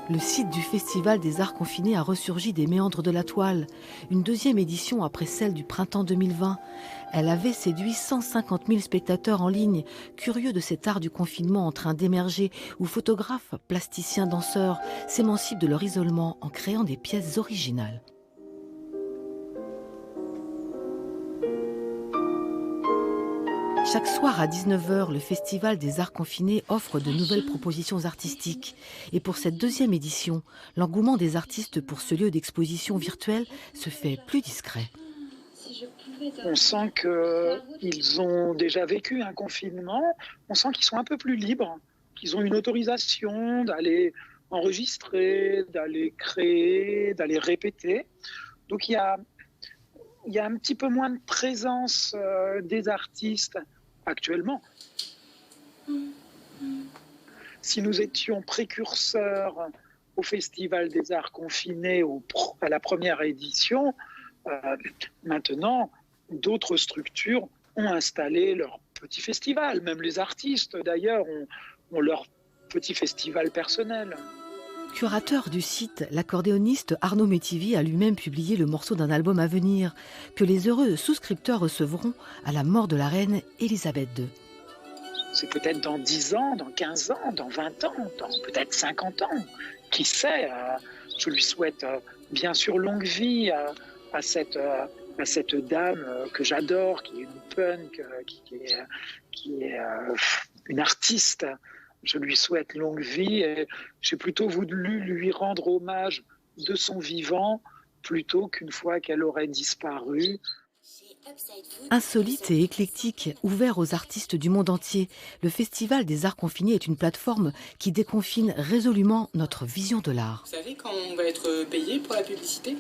Le site du Festival des Arts Confinés a ressurgi des méandres de la toile. Une deuxième édition après celle du printemps 2020. Elle avait séduit 150 000 spectateurs en ligne, curieux de cet art du confinement en train d'émerger, où photographes, plasticiens, danseurs s'émancipent de leur isolement en créant des pièces originales. Chaque soir à 19 h, le Festival des Arts Confinés offre de nouvelles propositions artistiques. Et pour cette deuxième édition, l'engouement des artistes pour ce lieu d'exposition virtuelle se fait plus discret. On sent qu'ils ont déjà vécu un confinement, on sent qu'ils sont un peu plus libres, qu'ils ont une autorisation d'aller enregistrer, d'aller créer, d'aller répéter. Donc il y a un petit peu moins de présence des artistes actuellement. Si nous étions précurseurs au Festival des Arts Confinés à la première édition, maintenant, d'autres structures ont installé leur petit festival. Même les artistes, d'ailleurs, ont leur petit festival personnel. Curateur du site, l'accordéoniste Arnaud Métivier a lui-même publié le morceau d'un album à venir, que les heureux souscripteurs recevront à la mort de la reine Élisabeth II. C'est peut-être dans 10 ans, dans 15 ans, dans 20 ans, dans peut-être 50 ans. Qui sait, je lui souhaite bien sûr longue vie à cette dame que j'adore, qui est une punk, qui est une artiste. Je lui souhaite longue vie et j'ai plutôt voulu lui rendre hommage de son vivant plutôt qu'une fois qu'elle aurait disparu. Insolite et éclectique, ouvert aux artistes du monde entier, le Festival des Arts Confinés est une plateforme qui déconfine résolument notre vision de l'art. Vous savez quand on va être payé pour la publicité ?